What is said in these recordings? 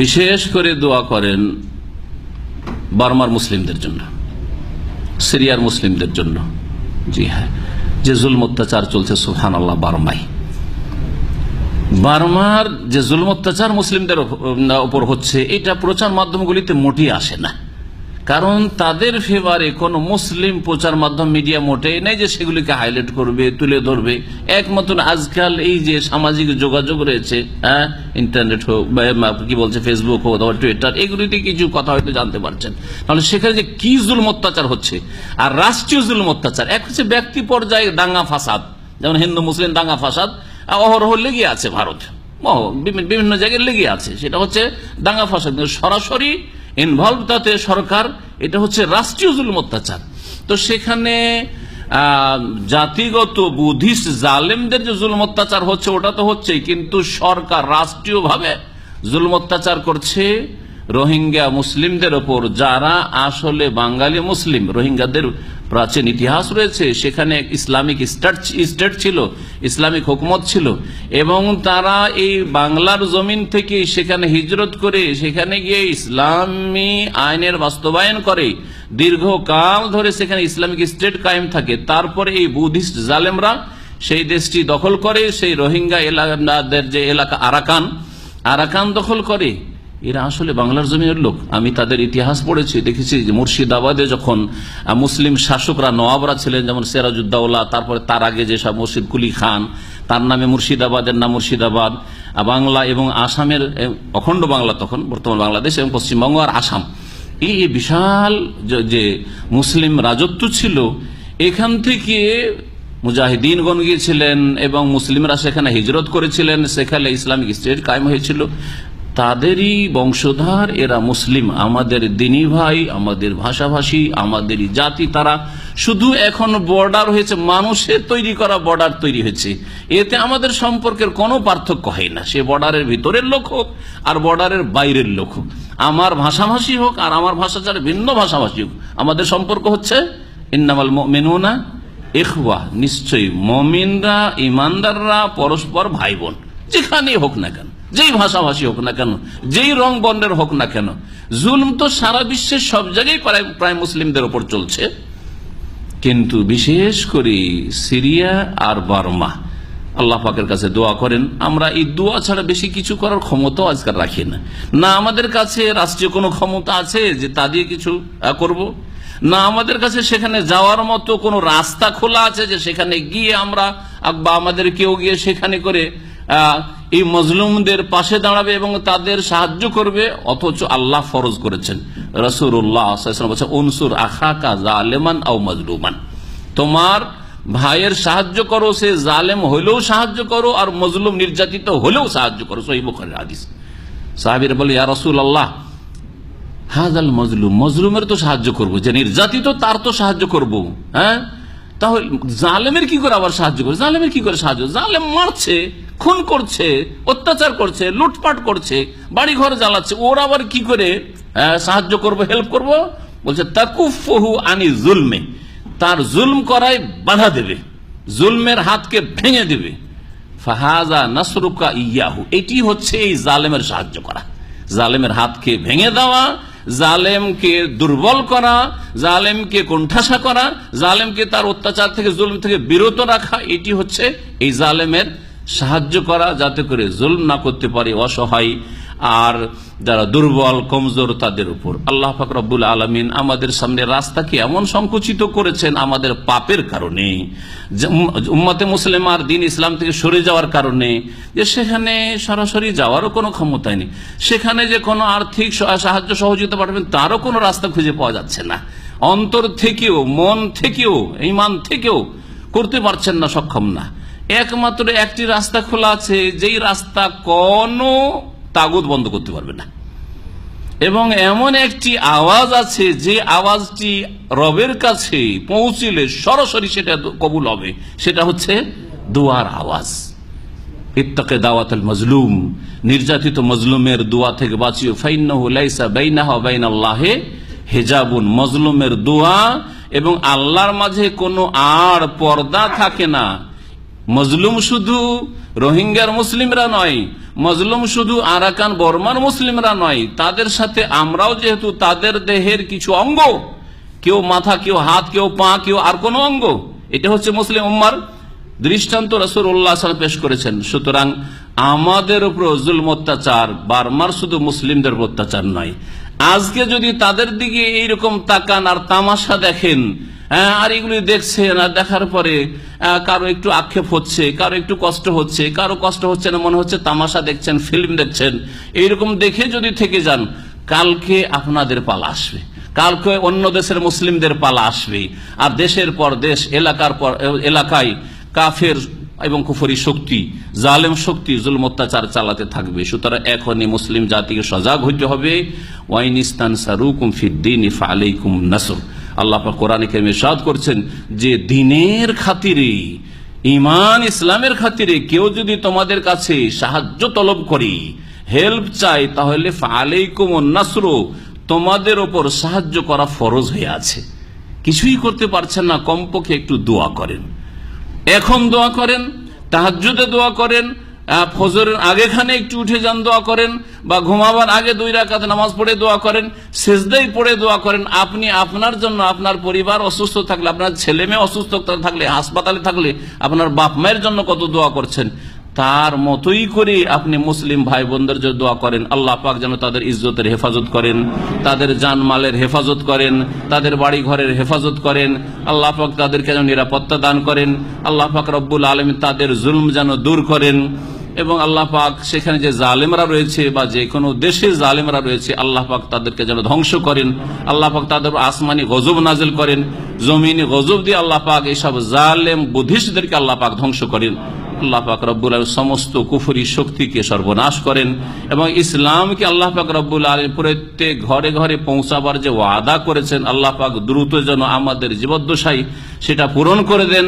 বিশেষ করে দোয়া করেন বার্মার মুসলিমদের জন্য, সিরিয়ার মুসলিমদের জন্য। জি হ্যাঁ, যে জুলম অত্যাচার চলছে সুবহানাল্লাহ বার্মার যে জুলম অত্যাচার মুসলিমদের উপর হচ্ছে, এটা প্রচার মাধ্যমগুলিতে মোটেই আসে না। কারণ তাদের ফেভারে কোন মুসলিম প্রচার মাধ্যম মিডিয়া মোটেই নেই যে সেগুলিকে হাইলাইট করবে, তুলে ধরবে। একমাত্র আজকাল এই যে সামাজিক যোগাযোগ রয়েছে, ইন্টারনেট হোক বা কি বলছে ফেসবুক হোক অথবা টুইটার, এগুলিতে কিছু কথা হয়তো জানতে পারছেন। তাহলে সেখানে যে কি জুলম অত্যাচার হচ্ছে, আর রাষ্ট্রীয় জুলম অত্যাচার, এক হচ্ছে ব্যক্তি পর্যায়ে দাঙ্গা ফাসাদ, যেমন হিন্দু মুসলিম দাঙ্গা ফাসাদ অহরহ লেগে আছে, ভারত বিভিন্ন জায়গায় লেগে আছে, সেটা হচ্ছে দাঙ্গা ফাসাদ। সরাসরি ইনভলভ তাতে সরকার, এটা হচ্ছে রাষ্ট্রীয় জুলুম অত্যাচার। তো সেখানে জাতিগত বুদ্ধিস্ট জালেমদের যে জুলুম অত্যাচার হচ্ছে ওটা তো হচ্ছেই, কিন্তু সরকার রাষ্ট্রীয়ভাবে জুলুম অত্যাচার করছে রোহিঙ্গা মুসলিমদের ওপর, যারা আসলে বাঙালি মুসলিম। রোহিঙ্গাদের প্রাচীন ইতিহাস রয়েছে, সেখানে ইসলামিক স্টেট ছিল, ইসলামিক হুকুমত ছিল, এবং তারা এই বাংলার জমিন থেকে সেখানে হিজরত করে সেখানে গিয়ে ইসলামী আইনের বাস্তবায়ন করে দীর্ঘকাল ধরে সেখানে ইসলামিক স্টেট কায়েম থাকে। তারপরে এই বুদ্ধিস্ট জালেমরা সেই দেশটি দখল করে, সেই রোহিঙ্গা এলাকাদের যে এলাকা আরাকান দখল করে। এরা আসলে বাংলার জমিনের লোক। আমি তাদের ইতিহাস পড়েছি, দেখেছি যে মুর্শিদাবাদে যখন মুসলিম শাসকরা নওয়াবরা ছিলেন, যেমন সিরাজউদ্দৌলা, তারপরে তার আগে যেসব মুর্শিদ কুলি খান, তার নামে মুর্শিদাবাদের নাম মুর্শিদাবাদ। বাংলা এবং আসামের অখণ্ড বাংলা, তখন বর্তমান বাংলাদেশ এবং পশ্চিমবঙ্গ আর আসাম, এই বিশাল যে মুসলিম রাজত্ব ছিল, এখান থেকে মুজাহিদিনগণ গিয়েছিলেন এবং মুসলিমরা সেখানে হিজরত করেছিলেন, সেখানে ইসলামিক স্টেট কায়েম হয়েছিল। তাদেরই বংশধর এরা মুসলিম, আমাদের দিনী ভাই, আমাদের ভাষাভাষী, আমাদেরই জাতি। তারা শুধু এখন বর্ডার হয়েছে, মানুষের তৈরি করা বর্ডার তৈরি হয়েছে, এতে আমাদের সম্পর্কের কোনো পার্থক্য হয় না। সে বর্ডারের ভিতরের লোক হোক আর বর্ডারের বাইরের লোক হোক, আমার ভাষাভাষী হোক আর আমার ভাষা ছাড়া ভিন্ন ভাষাভাষী হোক, আমাদের সম্পর্ক হচ্ছে ইন্নামাল মুমিনুনা ইখওয়া, নিশ্চয়ই মুমিনরা ইমানদাররা পরস্পর ভাই বোন, যেখানেই হোক না কেন, যেই ভাষাভাষী হোক না কেন, যেই রং বর্ণের হোক না কেন। জুলম তো সারা বিশ্বের সব জায়গায় প্রায় মুসলিমদের উপর চলছে, কিন্তু বিশেষ করে সিরিয়া আর বার্মা। আল্লাহ পাকের কাছে দোয়া করেন, আমরা এই দোয়া ছাড়া বেশি কিছু করার ক্ষমতাও আজকাল রাখি না। না আমাদের কাছে রাষ্ট্রীয় কোনো ক্ষমতা আছে যে তা দিয়ে কিছু করব, না আমাদের কাছে সেখানে যাওয়ার মতো কোনো রাস্তা খোলা আছে যে সেখানে গিয়ে আমরা বা আমাদের কেউ গিয়ে সেখানে করে এই মজলুমদের পাশে দাঁড়াবে এবং তাদের সাহায্য করবে। অথচ আল্লাহ ফরজ করেছেন, রাসূলুল্লাহ সাল্লাল্লাহু আলাইহি ওয়াসাল্লাম বলেছেন, উনসুর আখাকা জালিমান আও মাজলুমান, তোমার ভাইয়ের সাহায্য করো, সে জালেম হইলেও সাহায্য করো আর মজলুম নির্যাতিত হলেও সাহায্য করো। সহিহ বুখারীর হাদিস। সাহাবীরা বলে, ইয়া রাসূলুল্লাহ হাযাল মজলুম, মজলুমের তো সাহায্য করব, যে নির্যাতিত তার তো সাহায্য করব, হ্যাঁ, তাহলে জালেমের কি করে আবার সাহায্য করবে? জালেমের কি করে সাহায্য? জালেম মারছে, খুন করছে, অত্যাচার করছে, লুটপাট করছে, বাড়ি ঘর জ্বালাচ্ছে, ওর আবার কি করে সাহায্য করব, হেল্প করব? বলছে তাকুফুহু আনি জুলমে, তার জুলম করায় বাধা দেবে, জুলমের হাতকে ভেঙে দেবে। ফাহাজা নাসরুকা ইয়াহু, এটি হচ্ছে এই জালেমের সাহায্য করা, জালেমের হাতকে ভেঙে দেওয়া, জালেমকে দুর্বল করা, জালেমকে কোণঠাসা করা, জালেমকে তার অত্যাচার থেকে জুলম থেকে বিরত রাখা, এটি হচ্ছে এই জালেমের সাহায্য করা, যাতে করে জুলম না করতে পারে অসহায় আর যারা দুর্বল কমজোর তাদের উপর। আল্লাহ পাক রব্বুল আলামিন আমাদের সামনে রাস্তাকে এমন সংকুচিত করেছেন আমাদের পাপের কারণে, উম্মতে মুসলিমার দিন ইসলাম থেকে সরে যাওয়ার কারণে, যে সেখানে সরাসরি যাওয়ারও কোনো ক্ষমতা নেই, সেখানে যে কোনো আর্থিক সাহায্য সহযোগিতা পাঠাবেন তারও কোনো রাস্তা খুঁজে পাওয়া যাচ্ছে না, অন্তর থেকেও, মন থেকেও, ঈমান থেকেও করতে পারছেন না, সক্ষম না। একমাত্র একটি রাস্তা খোলা আছে, যেই রাস্তা কোনো তাগুত বন্ধ করতে পারবে না, এবং এমন একটি আওয়াজ আছে যে আওয়াজটি রবের কাছে পৌঁছলে সরাসরি সেটা কবুল হবে, সেটা হচ্ছে দোয়ার আওয়াজ। ইত্তাকি দাওয়াতুল মাজলুম, নির্যাতিত মজলুমের দোয়া থেকে বাঁচিও। ফাইন্নাহু লাইসা বাইনাহা ওয়া বাইনাল্লাহি হিজাবুন, মজলুমের দোয়া এবং আল্লাহর মাঝে কোনো আর পর্দা থাকে না। মজলুম শুধু রোহিঙ্গার মুসলিমরা নয়, মজলুম শুধু আরাকান বর্মার মুসলিমরা নয়, তাদের সাথে আমরাও যেহেতু তাদের দেহের কিছু অঙ্গ, কেউ মাথা, কেউ হাত, কেউ পা, কেউ আর কোন অঙ্গ, এটা হচ্ছে মুসলিম উম্মার দৃষ্টান্ত রাসূলুল্লাহ সাল্লাল্লাহু আলাইহি ওয়াসাল্লাম পেশ করেছেন। সুতরাং আমাদের উপর জুলম অত্যাচার বার্মার শুধু মুসলিমদের উপর অত্যাচার নয়। আজকে যদি তাদের দিকে এইরকম তাকান আর তামাশা দেখেন, আর এগুলি দেখছেন, আর দেখার পরে কারো একটু আক্ষেপ হচ্ছে, কারো একটু কষ্ট হচ্ছে, কারো কষ্ট হচ্ছে না, মনে হচ্ছে তামাশা দেখছেন, ফিল্ম দেখছেন, এইরকম দেখে যদি থেকে যান, কালকে আপনাদের পালা আসবে, কালকে অন্য দেশের মুসলিমদের পালা আসবে। আর দেশের পর দেশ, এলাকার পর এলাকায় কাফের এবং কুফরি শক্তি, জালেম শক্তি জুলম অত্যাচার চালাতে থাকবে। সুতরাং এখনই মুসলিম জাতিকে সজাগ হইতে হবে। ওয়াইনিস্তানসারুকুম ফিদ্দীনি ফাআলাইকুম নাসর। আল্লাহ পাক কোরআনে কারিমে ইরশাদ করছেন যে দিনের খাতিরে, ঈমান ইসলামের খাতিরে কেউ যদি তোমাদের কাছে সাহায্য তলব করে, হেল্প চাই, তাহলে ফাআলাইকুমুন নাসর, তোমাদের উপর সাহায্য করা ফরজ হয়ে আছে। কিছুই করতে পারছেন না, কমপক্ষে একটু দোয়া করেন। এখন দোয়া করেন, তাহাজ্জুদে দোয়া করেন, ফজরের আগেখানে একটু উঠে যান, দোয়া করেন, বা ঘুমাবার আগে 2 রাকাত নামাজ পড়ে দোয়া করেন, সিজদায় পড়ে দোয়া করেন। আপনি আপনার জন্য, আপনার পরিবার অসুস্থ থাকলে, আপনার ছেলে মেয়ে অসুস্থ থাকলে, হাসপাতালে থাকলে, আপনার বাপ মায়ের জন্য কত দোয়া করছেন, তার মতোই করে আপনি মুসলিম ভাই বোনদের জন্য দোয়া করেন। আল্লাহ পাক যেন তাদের ইজ্জতের হেফাজত করেন, তাদের জানমালের হেফাজত করেন, তাদের বাড়ি ঘরের হেফাজত করেন। আল্লাহ পাক তাদেরকে যেন নিরাপত্তা দান করেন। আল্লাহ পাক রব্বুল আলামিন তাদের জুলম যেন দূর করেন। এবং আল্লাহ পাক সেখানে যে জালেমরা রয়েছে বা যে কোনো দেশে জালেমরা রয়েছে, আল্লাহ পাক তাদেরকে যেন ধ্বংস করেন। আল্লাহ পাক তাদের আসমানি গজব নাজিল করেন, জমিনে গজব দিয়ে আল্লাহ পাক এইসব জালেম বুদ্ধিষ্টদেরকে আল্লাহ পাক ধ্বংস করেন। আল্লাহ পাক রব্বুল আলামিন সমস্ত কুফরি শক্তিকে সর্বনাশ করেন এবং ইসলামকে আল্লাহ পাক রব্বুল আলামিন প্রত্যেক ঘরে ঘরে পৌঁছাবার যে ওয়াদা করেছেন, আল্লাহ পাক দ্রুত যেন আমাদের জীবদ্দশায় সেটা পূরণ করে দেন।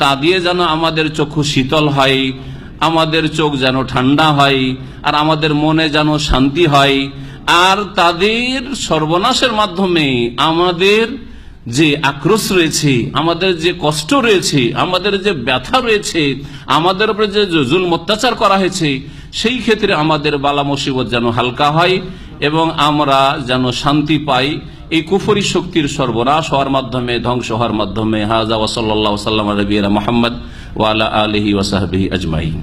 তা দিয়ে যেন আমাদের চক্ষু শীতল হয়, আমাদের চোখ যেন ঠান্ডা হয়, আর আমাদের মনে যেন শান্তি হয়। আর তাদের সর্বনাশের মাধ্যমে আমাদের যে আক্রোশ রয়েছে, আমাদের যে কষ্ট রয়েছে, আমাদের যে ব্যথা রয়েছে, আমাদের উপরে যে জুলম অত্যাচার করা হয়েছে, সেই ক্ষেত্রে আমাদের বালা মুসিবত যেন হালকা হয় এবং আমরা যেন শান্তি পাই এই কুফরি শক্তির সর্বনাশ হওয়ার মাধ্যমে, ধ্বংস হওয়ার মাধ্যমে। হাযা ওয়া সাল্লাল্লাহু সাল্লাম আলা নবিয়িনা মুহাম্মদ ওয়া আলা আলিহি ওয়া সাহবিহি আজমাইন।